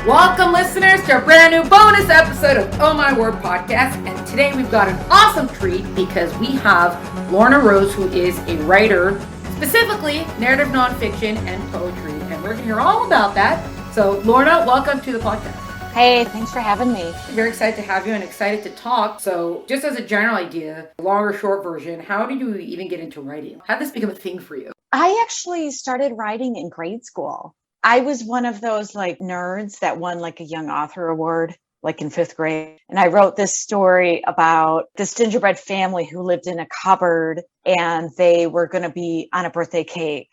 Welcome, listeners, to a brand new bonus episode of Oh My Word podcast. And today we've got an awesome treat because we have Lorna Rose, who is a writer, specifically narrative nonfiction and poetry. And we're going to hear all about that. So, Lorna, welcome to the podcast. Hey, thanks for having me. Very excited to have you and excited to talk. So, just as a general idea, long or short version, how did you even get into writing? How did this become a thing for you? I actually started writing in grade school. I was one of those nerds that won a young author award in fifth grade. And I wrote this story about this gingerbread family who lived in a cupboard and they were going to be on a birthday cake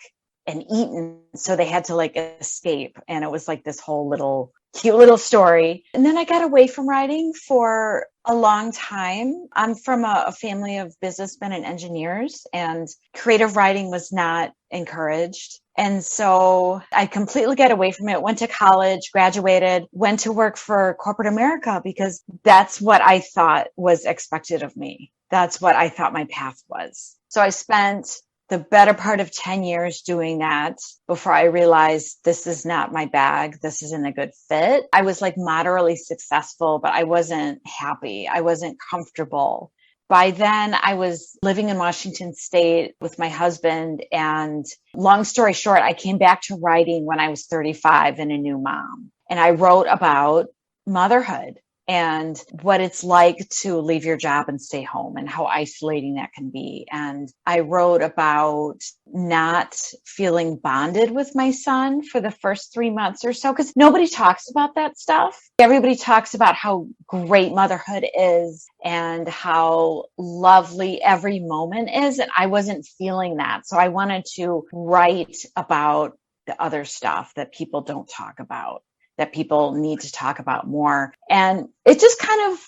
and eaten. So they had to escape. And it was this whole cute little story. And then I got away from writing for a long time. I'm from a family of businessmen and engineers, and creative writing was not encouraged. And so I completely got away from it, went to college, graduated, went to work for corporate America because that's what I thought was expected of me. That's what I thought my path was. So I spent the better part of 10 years doing that before I realized this is not my bag. This isn't a good fit. I was moderately successful, but I wasn't happy. I wasn't comfortable. By then, I was living in Washington State with my husband. And long story short, I came back to writing when I was 35 and a new mom. And I wrote about motherhood and what it's like to leave your job and stay home and how isolating that can be. And I wrote about not feeling bonded with my son for the first 3 months or so, because nobody talks about that stuff. Everybody talks about how great motherhood is and how lovely every moment is. And I wasn't feeling that. So I wanted to write about the other stuff that people don't talk about, that people need to talk about more. And it just kind of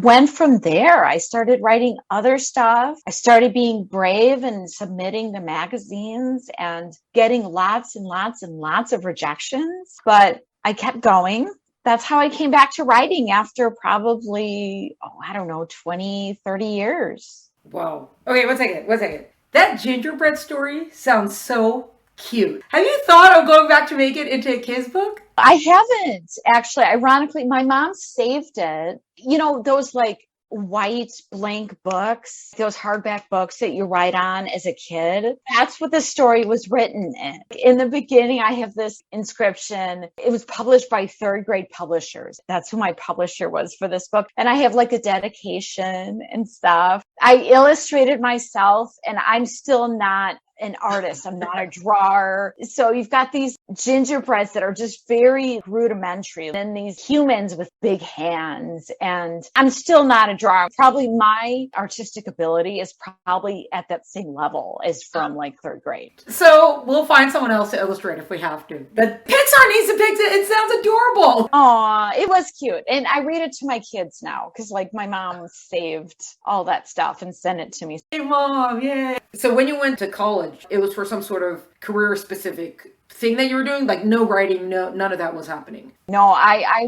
went from there. I started writing other stuff. I started being brave and submitting to magazines and getting lots and lots and lots of rejections. But I kept going. That's how I came back to writing after probably, 20, 30 years. Wow. Okay, one second. That gingerbread story sounds so cute. Have you thought of going back to make it into a kid's book? I haven't, actually. Ironically, my mom saved it. You know, those white blank books, those hardback books that you write on as a kid. That's what the story was written in. In the beginning, I have this inscription. It was published by third grade publishers. That's who my publisher was for this book. And I have a dedication and stuff. I illustrated myself, and I'm still not an artist. I'm not a drawer. So you've got these gingerbreads that are just very rudimentary, and these humans with big hands. And I'm still not a drawer. Probably my artistic ability is probably at that same level as from third grade. So we'll find someone else to illustrate if we have to. But Pixar needs to pick it. It sounds adorable. Aw, it was cute. And I read it to my kids now because my mom saved all that stuff and sent it to me. Hey, Mom, yay. So when you went to college, it was for some sort of career-specific thing that you were doing? No writing, none of that was happening? No, I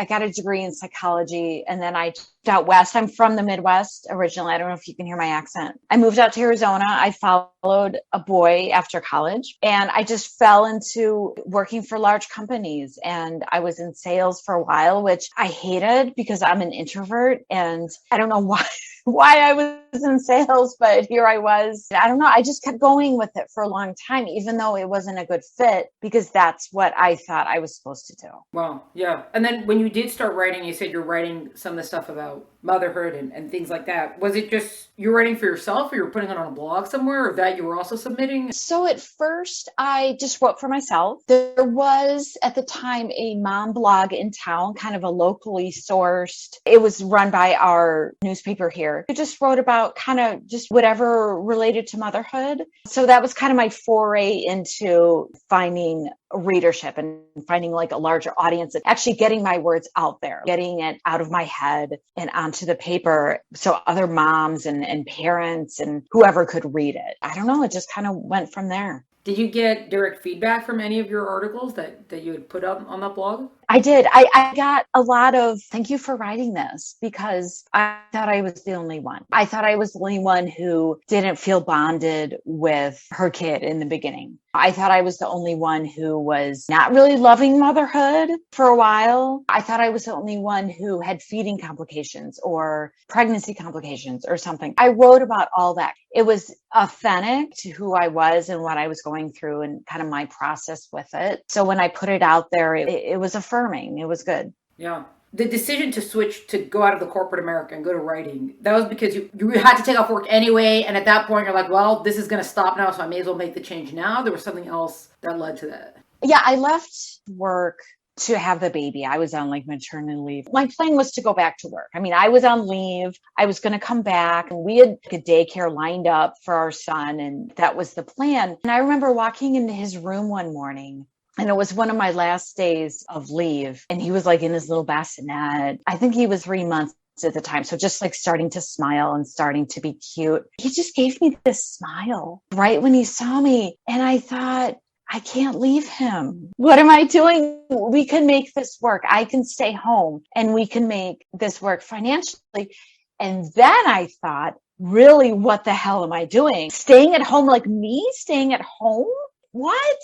got a degree in psychology, and then I moved out west. I'm from the Midwest originally. I don't know if you can hear my accent. I moved out to Arizona. I followed a boy after college, and I just fell into working for large companies. And I was in sales for a while, which I hated because I'm an introvert, and I don't know why I was in sales, but here I was. I don't know. I just kept going with it for a long time, even though it wasn't a good fit, because that's what I thought I was supposed to do. Wow. Yeah. And then when you did start writing, you said you're writing some of the stuff about motherhood and things like that. Was it just you're writing for yourself, or you're putting it on a blog somewhere, or that you were also submitting? So at first I just wrote for myself. There was at the time a mom blog in town, kind of a locally sourced. It was run by our newspaper here. I just wrote about kind of just whatever related to motherhood. So that was kind of my foray into finding readership and finding a larger audience and actually getting my words out there, getting it out of my head and onto the paper so other moms and parents and whoever could read it. I don't know. It just kind of went from there. Did you get direct feedback from any of your articles that you had put up on that blog? I did. I got a lot of thank you for writing this because I thought I was the only one. I thought I was the only one who didn't feel bonded with her kid in the beginning. I thought I was the only one who was not really loving motherhood for a while. I thought I was the only one who had feeding complications or pregnancy complications or something. I wrote about all that. It was authentic to who I was and what I was going through and kind of my process with it. So when I put it out there, it was affirming. It was good. Yeah. The decision to switch to go out of the corporate America and go to writing, that was because you had to take off work anyway. And at that point, you're like, well, this is going to stop now, so I may as well make the change now. There was something else that led to that. Yeah, I left work to have the baby. I was on like maternity leave. My plan was to go back to work. I mean, I was on leave. I was going to come back and we had a daycare lined up for our son. And that was the plan. And I remember walking into his room one morning. And it was one of my last days of leave. And he was like in his little bassinet. I think he was 3 months at the time. So just like starting to smile and starting to be cute. He just gave me this smile right when he saw me. And I thought, I can't leave him. What am I doing? We can make this work. I can stay home and we can make this work financially. And then I thought, really, what the hell am I doing? Staying at home like me? Staying at home? What?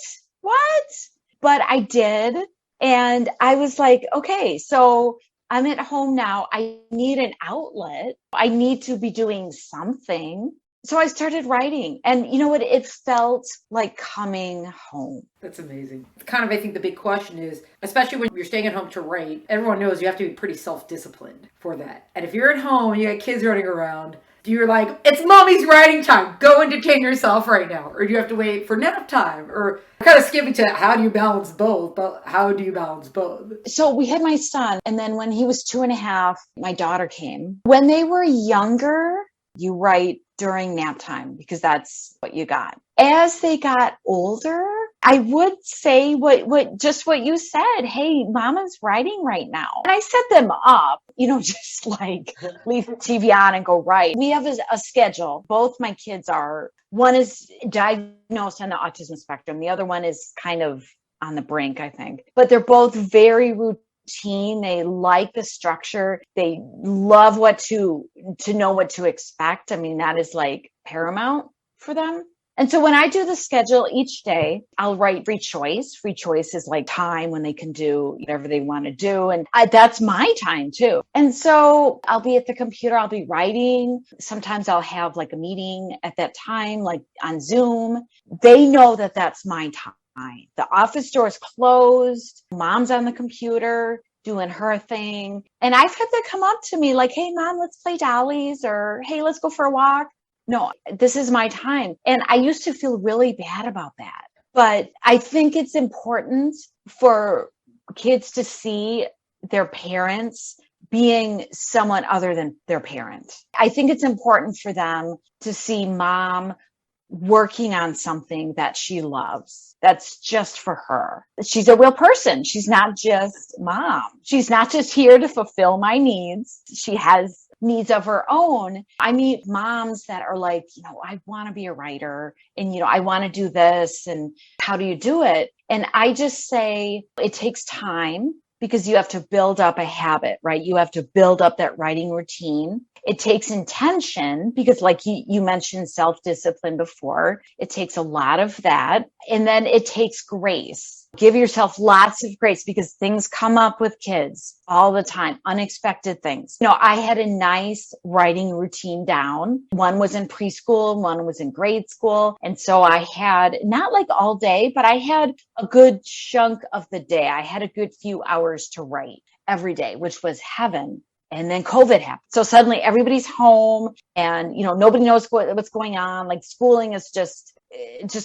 But I did. And I was like, okay, so I'm at home now. I need an outlet. I need to be doing something. So I started writing. And you know what? It felt like coming home. That's amazing. Kind of, I think the big question is, especially when you're staying at home to write, everyone knows you have to be pretty self-disciplined for that. And if you're at home and you got kids running around, you're like, it's mommy's writing time. Go entertain yourself right now. Or do you have to wait for nap time? Or kind of skipping to how do you balance both? But how do you balance both? So we had my son. And then when he was 2.5, my daughter came. When they were younger, you write during nap time because that's what you got. As they got older, I would say what you said. Hey, mama's writing right now. And I set them up, just like leave the TV on and go write. We have a schedule. Both my kids one is diagnosed on the autism spectrum. The other one is kind of on the brink, I think. But they're both very routine. They like the structure. They love to know what to expect. I mean, that is like paramount for them. And so when I do the schedule each day, I'll write free choice. Free choice is like time when they can do whatever they want to do. And that's my time too. And so I'll be at the computer, I'll be writing. Sometimes I'll have like a meeting at that time, like on Zoom. They know that that's my time. The office door is closed. Mom's on the computer doing her thing. And I've had them come up to me like, hey, mom, let's play dollies, or hey, let's go for a walk. No, this is my time. And I used to feel really bad about that. But I think it's important for kids to see their parents being someone other than their parent. I think it's important for them to see mom working on something that she loves. That's just for her. She's a real person. She's not just mom. She's not just here to fulfill my needs. She has needs of her own. I meet moms that are like, I want to be a writer and, I want to do this. And how do you do it? And I just say it takes time because you have to build up a habit, right? You have to build up that writing routine. It takes intention because like you mentioned self-discipline before. It takes a lot of that. And then it takes grace. Give yourself lots of grace because things come up with kids all the time, unexpected things. I had a nice writing routine down. One was in preschool, one was in grade school. And so I had not like all day, but I had a good chunk of the day. I had a good few hours to write every day, which was heaven. And then COVID happened. So suddenly everybody's home and, nobody knows what's going on. Like schooling is just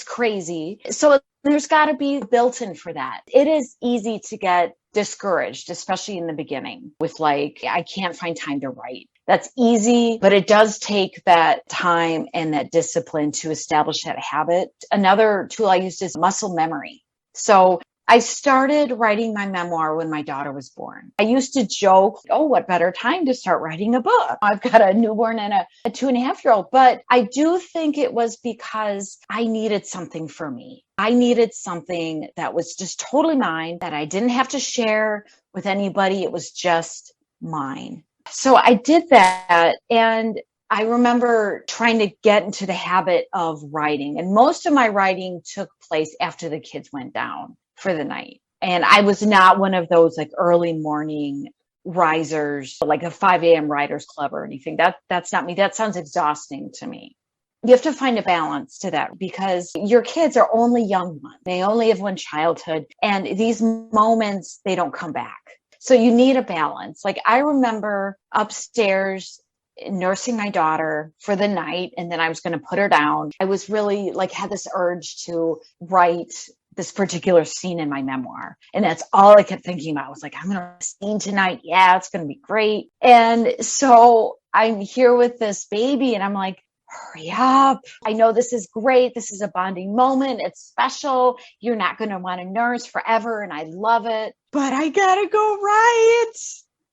crazy. So there's got to be built in for that. It is easy to get discouraged, especially in the beginning with like, I can't find time to write. That's easy, but it does take that time and that discipline to establish that habit. Another tool I used is muscle memory. So I started writing my memoir when my daughter was born. I used to joke, oh, what better time to start writing a book? I've got a newborn and a 2.5-year-old. But I do think it was because I needed something for me. I needed something that was just totally mine, that I didn't have to share with anybody. It was just mine. So I did that. And I remember trying to get into the habit of writing. And most of my writing took place after the kids went down for the night. And I was not one of those like early morning risers, like a 5 a.m. writers club or anything. That's not me. That sounds exhausting to me. You have to find a balance to that because your kids are only young ones. They only have one childhood, and these moments, they don't come back. So you need a balance. Like I remember upstairs nursing my daughter for the night, and then I was going to put her down. I was really like had this urge to write this particular scene in my memoir. And that's all I kept thinking about. I was like, I'm going to write a scene tonight. Yeah, it's going to be great. And so I'm here with this baby and I'm like, hurry up. I know this is great. This is a bonding moment. It's special. You're not going to want to nurse forever. And I love it, but I got to go write.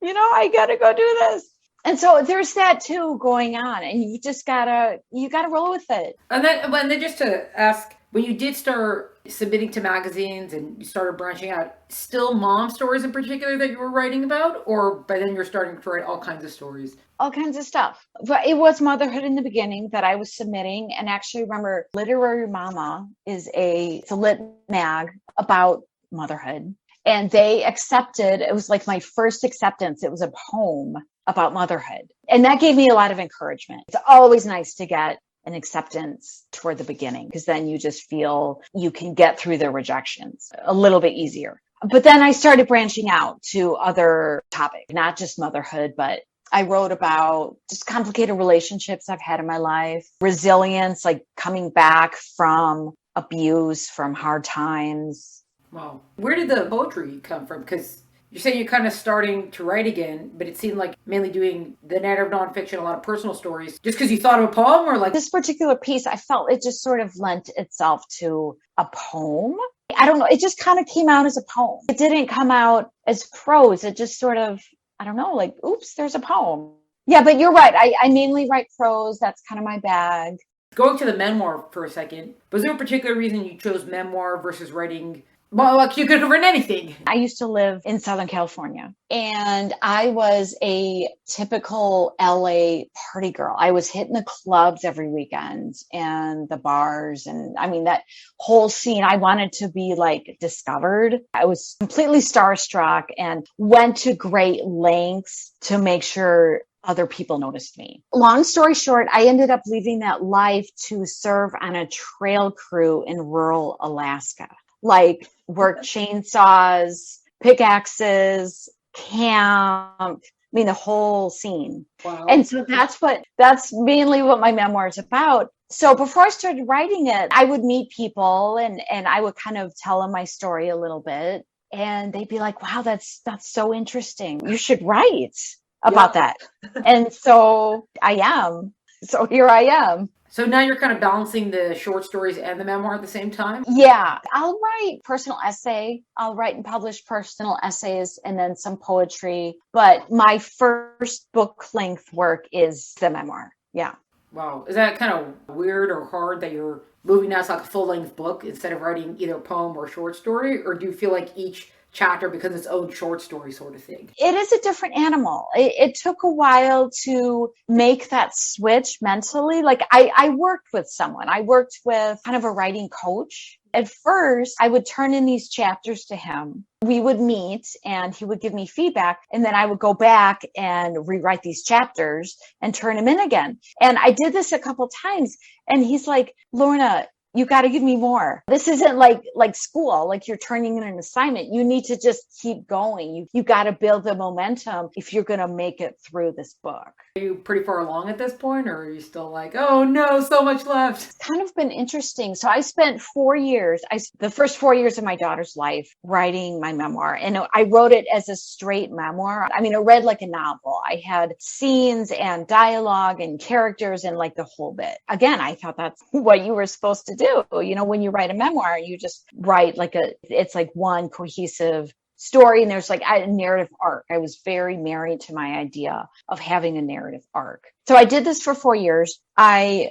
I got to go do this. And so there's that too going on, and you gotta roll with it. And then just to ask, when you did start submitting to magazines and you started branching out, still mom stories in particular that you were writing about, or by then you're starting to write all kinds of stories? All kinds of stuff. But it was motherhood in the beginning that I was submitting. And actually remember, Literary Mama it's a lit mag about motherhood. And they accepted, it was like my first acceptance. It was a poem about motherhood. And that gave me a lot of encouragement. It's always nice to get an acceptance toward the beginning, because then you just feel you can get through the rejections a little bit easier. But then I started branching out to other topics, not just motherhood, but I wrote about just complicated relationships I've had in my life, resilience, like coming back from abuse, from hard times. Wow. Where did the poetry come from? Because you're saying you're kind of starting to write again, but it seemed like mainly doing the narrative nonfiction, a lot of personal stories, just because you thought of a poem, or like this particular piece, I felt it just sort of lent itself to a poem. I don't know. It just kind of came out as a poem. It didn't come out as prose. It just sort of, I don't know, like, oops, there's a poem. Yeah, but you're right. I mainly write prose. That's kind of my bag. Going to the memoir for a second, was there a particular reason you chose memoir versus writing? Well, like you could have written anything. I used to live in Southern California, and I was a typical LA party girl. I was hitting the clubs every weekend and the bars. And I mean, that whole scene, I wanted to be like discovered. I was completely starstruck and went to great lengths to make sure other people noticed me. Long story short, I ended up leaving that life to serve on a trail crew in rural Alaska. Like work chainsaws, pickaxes, camp. I mean, the whole scene. Wow. And so that's mainly what my memoir is about. So before I started writing it, I would meet people and I would kind of tell them my story a little bit. And they'd be like, wow, that's so interesting. You should write about that. And so I am. So here I am. So now you're kind of balancing the short stories and the memoir at the same time? Yeah, I'll write personal essay. I'll write and publish personal essays and then some poetry. But my first book length work is the memoir. Yeah. Wow. Is that kind of weird or hard that you're moving now to like a full length book instead of writing either a poem or short story? Or do you feel like each chapter becomes its own short story sort of thing? It is a different animal. It took a while to make that switch mentally. Like I worked with someone. I worked with kind of a writing coach. At first, I would turn in these chapters to him. We would meet and he would give me feedback. And then I would go back and rewrite these chapters and turn them in again. And I did this a couple times. And he's like, Lorna, you got to give me more. This isn't like school, like you're turning in an assignment. You need to just keep going. You got to build the momentum if you're going to make it through this book. Are you pretty far along at this point, or are you still like, oh no, so much left? It's kind of been interesting. So I spent 4 years, the first 4 years of my daughter's life writing my memoir. And I wrote it as a straight memoir. I mean, it read like a novel. I had scenes and dialogue and characters and like the whole bit. Again, I thought that's what you were supposed to do. When you write a memoir, you just write it's like one cohesive story, and there's like a narrative arc. I was very married to my idea of having a narrative arc. So I did this for 4 years. I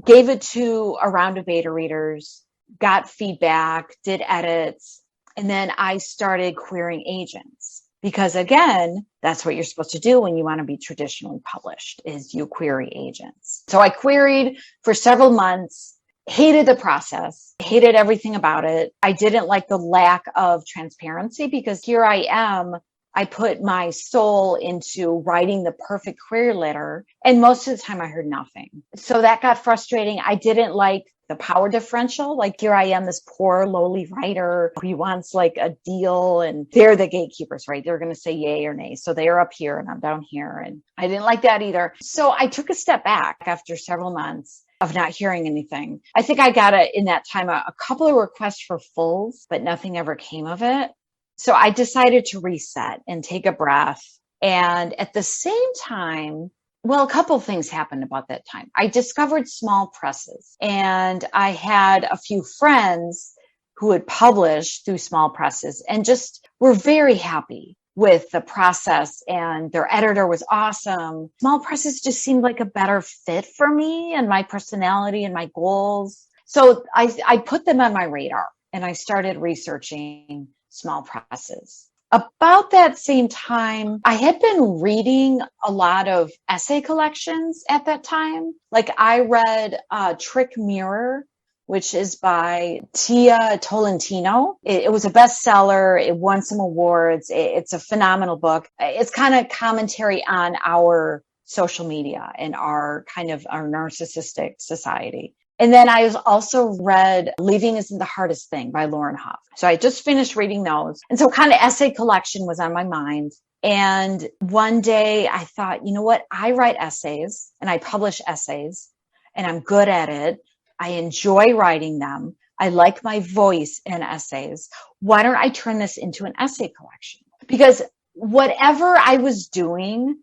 gave it to a round of beta readers, got feedback, did edits, and then I started querying agents. Because again, that's what you're supposed to do when you want to be traditionally published, is you query agents. So I queried for several months, hated the process, hated everything about it. I didn't like the lack of transparency, because here I am, I put my soul into writing the perfect query letter, and most of the time I heard nothing. So that got frustrating. I didn't like the power differential. Like, here I am, this poor lowly writer who wants like a deal, and they're the gatekeepers, right? They're going to say yay or nay. So they're up here and I'm down here. And I didn't like that either. So I took a step back after several months of not hearing anything. I think I got in that time a couple of requests for fulls, but nothing ever came of it. So I decided to reset and take a breath. And at the same time, well, a couple of things happened about that time. I discovered small presses, and I had a few friends who had published through small presses and just were very happy with the process, and their editor was awesome. Small presses just seemed like a better fit for me and my personality and my goals. So I put them on my radar, and I started researching small presses. About that same time, I had been reading a lot of essay collections at that time. Like, I read Trick Mirror, which is by Tia Tolentino. It was a bestseller. It won some awards. It's a phenomenal book. It's kind of commentary on our social media and our narcissistic society. And then I also read Leaving Isn't the Hardest Thing by Lorna Rose. So I just finished reading those. And so kind of essay collection was on my mind. And one day I thought, you know what? I write essays and I publish essays, and I'm good at it. I enjoy writing them. I like my voice in essays. Why don't I turn this into an essay collection? Because whatever I was doing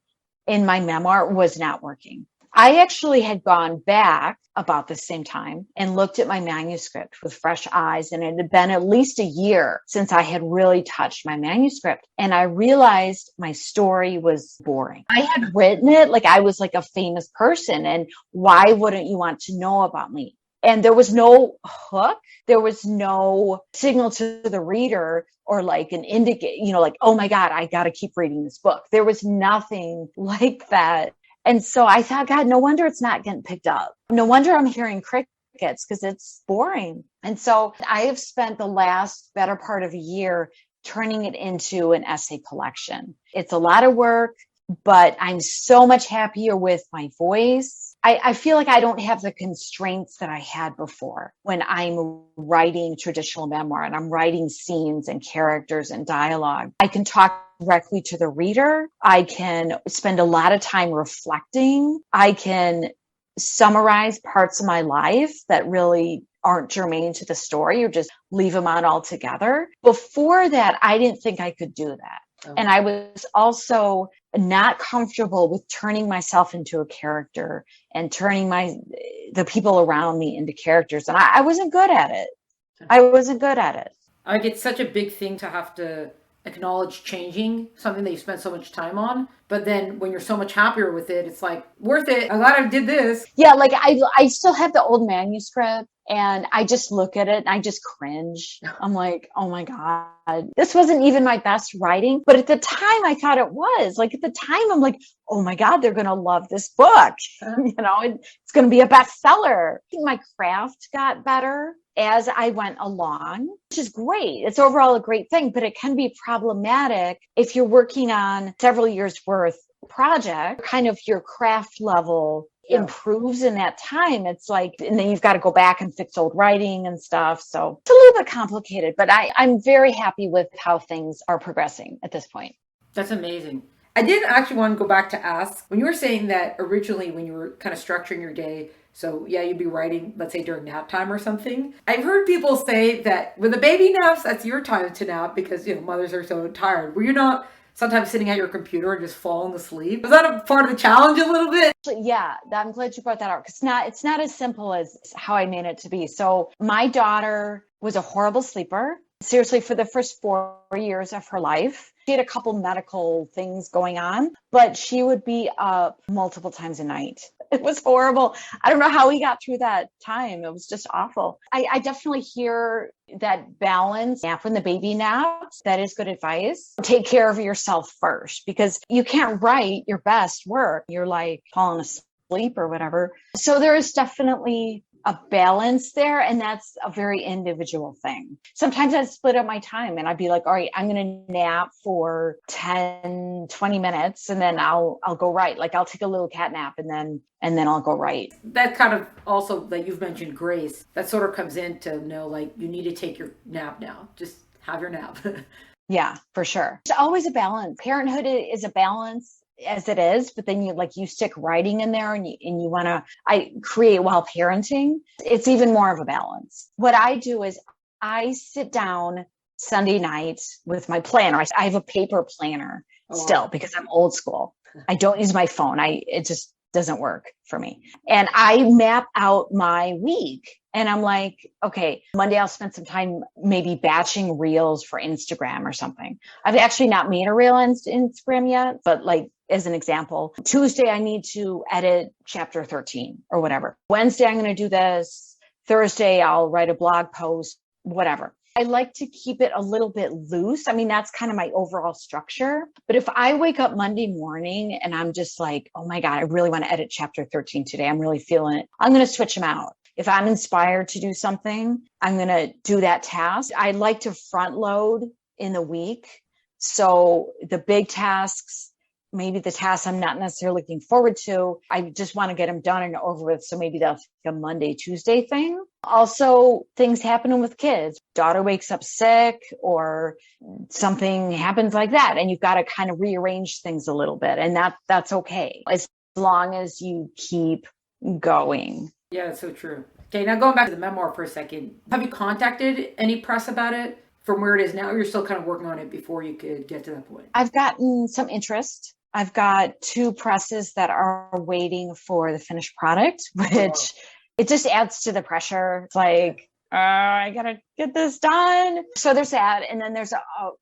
in my memoir was not working. I actually had gone back about the same time and looked at my manuscript with fresh eyes, and it had been at least a year since I had really touched my manuscript. And I realized my story was boring. I had written it like I was like a famous person, and why wouldn't you want to know about me? And there was no hook. There was no signal to the reader or like an indicate, like, oh my God, I got to keep reading this book. There was nothing like that. And so I thought, God, no wonder it's not getting picked up. No wonder I'm hearing crickets, because it's boring. And so I have spent the last better part of a year turning it into an essay collection. It's a lot of work, but I'm so much happier with my voice. I feel like I don't have the constraints that I had before when I'm writing traditional memoir and I'm writing scenes and characters and dialogue. I can talk directly to the reader. I can spend a lot of time reflecting. I can summarize parts of my life that really aren't germane to the story, or just leave them out altogether. Before that, I didn't think I could do that. Oh. And I was also not comfortable with turning myself into a character and turning the people around me into characters. And I wasn't good at it. Like, it's such a big thing to have to acknowledge changing something that you spent so much time on. But then when you're so much happier with it, it's like, worth it. I'm glad I did this. Yeah, like I still have the old manuscript, and I just look at it and I just cringe. I'm like, oh my God, this wasn't even my best writing. But at the time I thought it was. Like, at the time I'm like, oh my God, they're going to love this book. It's going to be a bestseller. I think my craft got better as I went along, which is great. It's overall a great thing, but it can be problematic if you're working on several years worth project, kind of your craft level improves in that time. It's like, and then you've got to go back and fix old writing and stuff. So it's a little bit complicated, but I'm very happy with how things are progressing at this point. That's amazing. I did actually want to go back to ask, when you were saying that originally when you were kind of structuring your day, so yeah, you'd be writing, let's say during nap time or something. I've heard people say that when the baby naps, that's your time to nap because, mothers are so tired. Were you not sometimes sitting at your computer and just falling asleep? Was that a part of the challenge a little bit? Yeah, I'm glad you brought that up because it's not as simple as how I made it to be. So my daughter was a horrible sleeper. Seriously, for the first 4 years of her life, she had a couple medical things going on, but she would be up multiple times a night. It was horrible. I don't know how we got through that time. It was just awful. I definitely hear that balance. Nap when the baby naps. That is good advice. Take care of yourself first because you can't write your best work. You're like falling asleep or whatever. So there is definitely a balance there. And that's a very individual thing. Sometimes I'd split up my time and I'd be like, all right, I'm going to nap for 10, 20 minutes and then I'll go write. Like I'll take a little cat nap and then I'll go write. That kind of also, like you've mentioned, grace, that sort of comes in to know, like, you need to take your nap now. Just have your nap. Yeah, for sure. It's always a balance. Parenthood is a balance as it is, but then you stick writing in there and you want to create while parenting. It's even more of a balance. What I do is I sit down Sunday night with my planner. I have a paper planner still because I'm old school. I don't use my phone. It just doesn't work for me. And I map out my week. And I'm like, okay, Monday I'll spend some time maybe batching reels for Instagram or something. I've actually not made a reel on Instagram yet, but like as an example, Tuesday I need to edit chapter 13 or whatever. Wednesday I'm going to do this. Thursday I'll write a blog post, whatever. I like to keep it a little bit loose. I mean, that's kind of my overall structure. But if I wake up Monday morning and I'm just like, oh my God, I really want to edit chapter 13 today. I'm really feeling it. I'm going to switch them out. If I'm inspired to do something, I'm going to do that task. I like to front load in the week. So the big tasks, maybe the tasks I'm not necessarily looking forward to, I just want to get them done and over with. So maybe that's like a Monday, Tuesday thing. Also, things happening with kids. Daughter wakes up sick or something happens like that. And you've got to kind of rearrange things a little bit. And that's okay. As long as you keep going. Yeah, it's so true. Okay, now going back to the memoir for a second. Have you contacted any press about it from where it is now? Or you're still kind of working on it before you could get to that point? I've gotten some interest. I've got 2 presses that are waiting for the finished product, which it just adds to the pressure. It's like, I got to get this done. So there's that. And then there's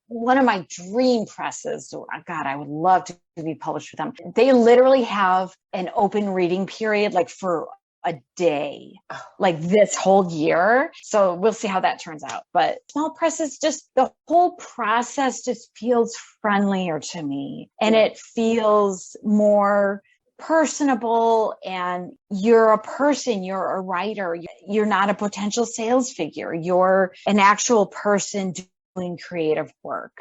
one of my dream presses. God, I would love to be published with them. They literally have an open reading period, like for a day, like this whole year. So we'll see how that turns out. But small presses, just the whole process just feels friendlier to me. And it feels more personable, and you're a person, you're a writer, you're not a potential sales figure, you're an actual person doing creative work.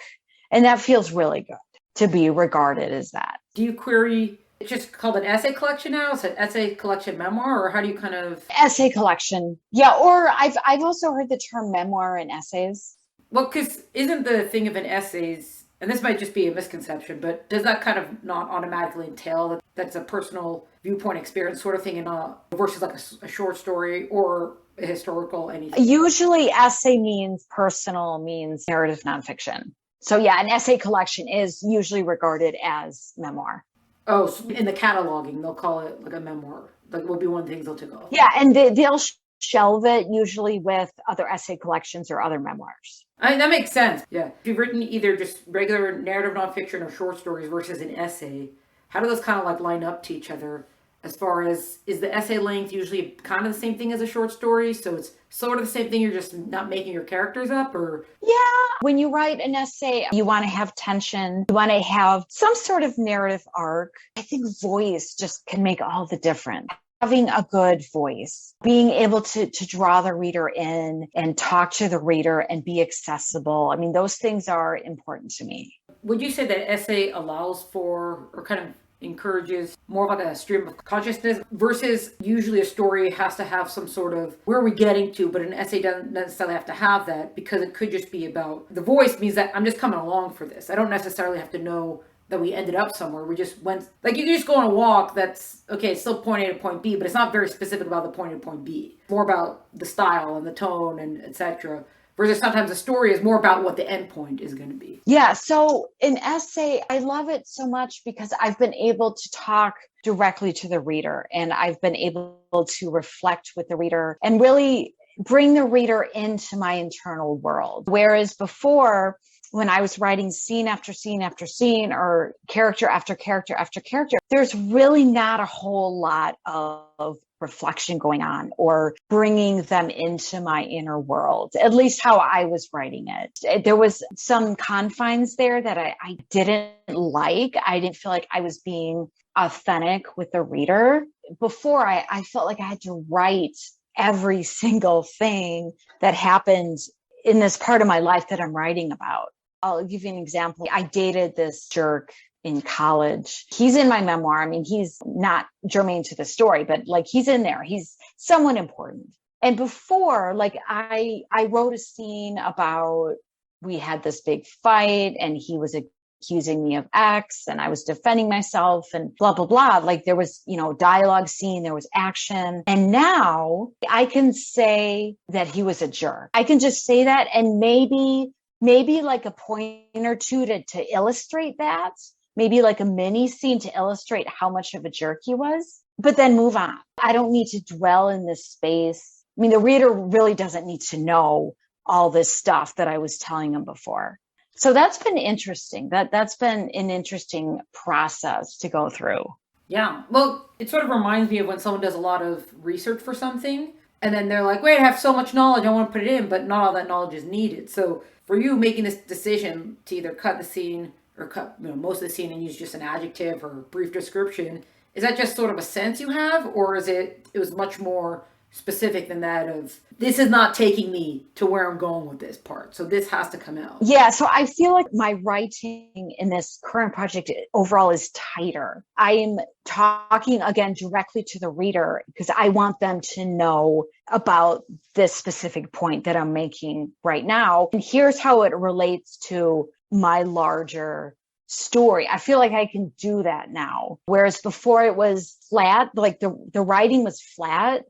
And that feels really good to be regarded as that. Do you query, it's just called an essay collection now? Is it essay collection memoir, or how do you kind of... Essay collection. Yeah, or I've also heard the term memoir and essays. Well, because isn't the thing of an essays, and this might just be a misconception, but does that kind of not automatically entail that that's a personal viewpoint experience sort of thing, and versus like a short story or a historical anything? Usually essay means personal, means narrative nonfiction. So yeah, an essay collection is usually regarded as memoir. Oh, so in the cataloging, they'll call it like a memoir. Like will be one of the things they'll take off. Yeah, and they'll shelve it usually with other essay collections or other memoirs. That makes sense. Yeah. If you've written either just regular narrative nonfiction or short stories versus an essay, how do those kind of like line up to each other? As far as, is the essay length usually kind of the same thing as a short story? So it's sort of the same thing, you're just not making your characters up, or? Yeah. When you write an essay, you want to have tension. You want to have some sort of narrative arc. I think voice just can make all the difference. Having a good voice, being able to draw the reader in and talk to the reader and be accessible. I mean, those things are important to me. Would you say that essay allows for, or kind of encourages more of like a stream of consciousness versus usually a story has to have some sort of where are we getting to, but an essay doesn't necessarily have to have that, because it could just be about the voice means that I'm just coming along for this. I don't necessarily have to know that we ended up somewhere. We just went, like, you can just go on a walk that's, okay, it's still point A to point B, but it's not very specific about the point A to point B. More about the style and the tone and etc. Versus sometimes the story is more about what the end point is going to be. Yeah. So an essay, I love it so much because I've been able to talk directly to the reader, and I've been able to reflect with the reader and really bring the reader into my internal world. Whereas before, when I was writing scene after scene after scene, or character after character after character, there's really not a whole lot of reflection going on or bringing them into my inner world, at least how I was writing it. There was some confines there that I didn't like. I didn't feel like I was being authentic with the reader. Before, I felt like I had to write every single thing that happened in this part of my life that I'm writing about. I'll give you an example. I dated this jerk in college. He's in my memoir. I mean, he's not germane to the story, but like he's in there. He's someone important. And before, like I wrote a scene about, we had this big fight and he was accusing me of X and I was defending myself and blah, blah, blah. Like there was, dialogue scene, there was action. And now I can say that he was a jerk. I can just say that, and maybe like a point or two to illustrate that, maybe like a mini scene to illustrate how much of a jerk he was, but then move on. I don't need to dwell in this space. I mean, the reader really doesn't need to know all this stuff that I was telling him before. So that's been interesting. That's been an interesting process to go through. Yeah. Well, it sort of reminds me of when someone does a lot of research for something and then they're like, wait, I have so much knowledge, I want to put it in, but not all that knowledge is needed. So for you making this decision to either cut the scene or cut most of the scene and use just an adjective or brief description, is that just sort of a sense you have, or is it was much more specific than that of, this is not taking me to where I'm going with this part, so this has to come out? Yeah, so I feel like my writing in this current project overall is tighter. I'm talking again directly to the reader because I want them to know about this specific point that I'm making right now. And here's how it relates to my larger story. I feel like I can do that now. Whereas before it was flat, like the writing was flat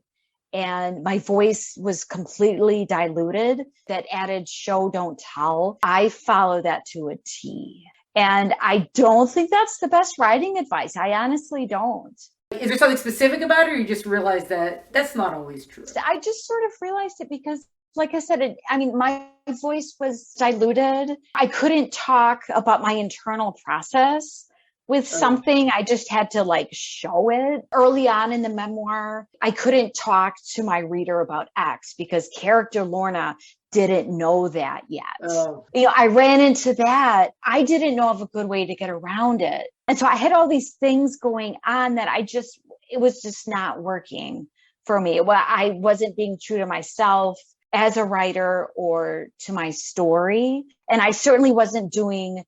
and my voice was completely diluted. That added show, don't tell. I follow that to a T. And I don't think that's the best writing advice. I honestly don't. Is there something specific about it, or you just realize that that's not always true? I just sort of realized it because, like I said, my voice was diluted. I couldn't talk about my internal process with something. I just had to like show it. Early on in the memoir, I couldn't talk to my reader about X because character Lorna didn't know that yet. I ran into that. I didn't know of a good way to get around it. And so I had all these things going on that it was just not working for me. Well, I wasn't being true to myself as a writer or to my story. And I certainly wasn't doing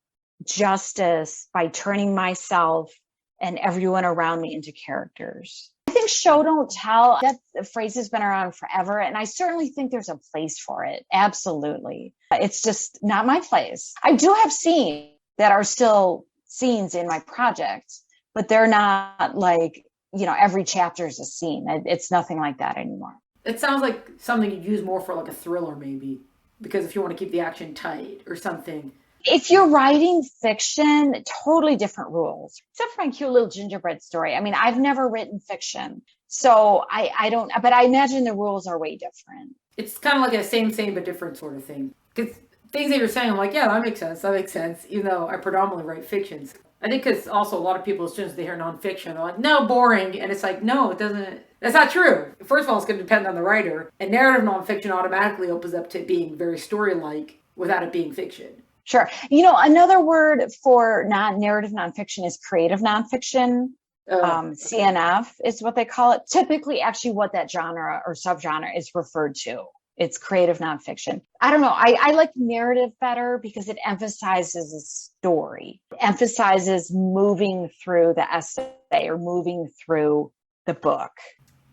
justice by turning myself and everyone around me into characters. I think show don't tell, that phrase has been around forever, and I certainly think there's a place for it. Absolutely. It's just not my place. I do have scenes that are still scenes in my project, but they're not like, every chapter is a scene. It's nothing like that anymore. It sounds like something you'd use more for like a thriller maybe, because if you want to keep the action tight or something. If you're writing fiction, totally different rules, except for my cute little gingerbread story. I mean, I've never written fiction, so I don't, but I imagine the rules are way different. It's kind of like a same but different sort of thing. Because things that you're saying, I'm like, yeah, that makes sense, even though I predominantly write fictions. I think because also a lot of people, as soon as they hear nonfiction, they're like, no, boring. And it's like, no, it doesn't. That's not true. First of all, it's going to depend on the writer. And narrative nonfiction automatically opens up to being very story-like without it being fiction. Sure. Another word for narrative nonfiction is creative nonfiction. CNF is what they call it. Typically, actually, what that genre or subgenre is referred to. It's creative nonfiction. I don't know. I like narrative better because it emphasizes a story. It emphasizes moving through the essay or moving through the book.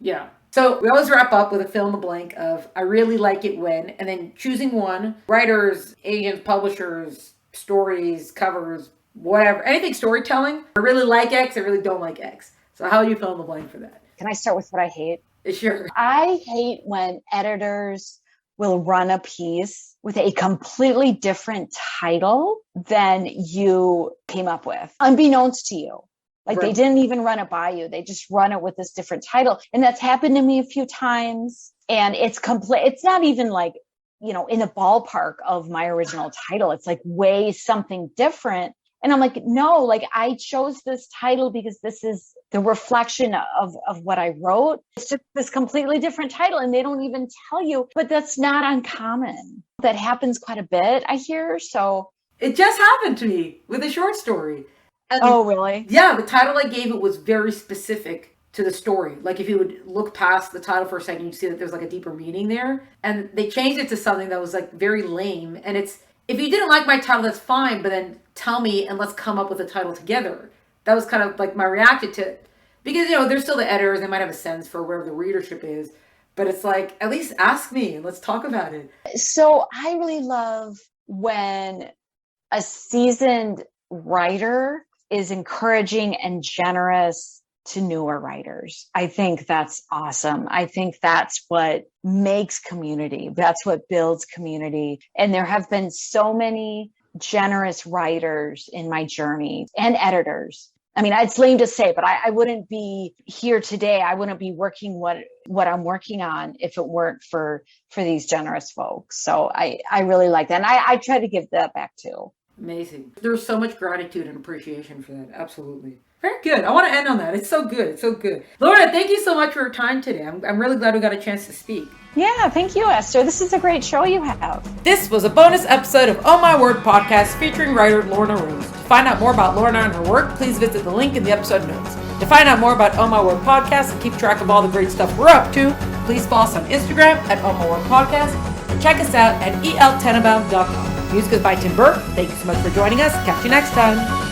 Yeah. So we always wrap up with a fill in the blank of, I really like it when, and then choosing one, writers, agents, publishers, stories, covers, whatever, anything storytelling. I really like X, I really don't like X. So how do you fill in the blank for that? Can I start with what I hate? Sure. I hate when editors will run a piece with a completely different title than you came up with, unbeknownst to you. Like They didn't even run it by you. They just run it with this different title. And that's happened to me a few times. And it's not even like, in the ballpark of my original title. It's like way something different. And I'm like, no, like I chose this title because this is the reflection of what I wrote. It's just this completely different title and they don't even tell you, but that's not uncommon. That happens quite a bit, I hear. So it just happened to me with a short story. Oh, really? Yeah, the title I gave it was very specific to the story. Like if you would look past the title for a second, you'd see that there's like a deeper meaning there. And they changed it to something that was like very lame. And it's, if you didn't like my title, that's fine, but then tell me and let's come up with a title together. That was kind of like my reaction to it. Because, they're still the editors, they might have a sense for wherever the readership is. But it's like, at least ask me and let's talk about it. So I really love when a seasoned writer is encouraging and generous to newer writers. I think that's awesome. I think that's what makes community. That's what builds community. And there have been so many generous writers in my journey and editors. I mean, it's lame to say, but I wouldn't be here today. I wouldn't be working what I'm working on if it weren't for these generous folks. So I really like that. And I try to give that back too. Amazing. There's so much gratitude and appreciation for that. Absolutely. Very good. I want to end on that. It's so good. It's so good. Lorna, thank you so much for your time today. I'm really glad we got a chance to speak. Yeah, thank you, Esther. This is a great show you have. This was a bonus episode of Oh My Word podcast featuring writer Lorna Rose. To find out more about Lorna and her work, please visit the link in the episode notes. To find out more about Oh My Word podcast and keep track of all the great stuff we're up to, please follow us on Instagram at Oh My Word podcast and check us out at eltenenbaum.com. Music is by Tim Burke. Thank you so much for joining us. Catch you next time.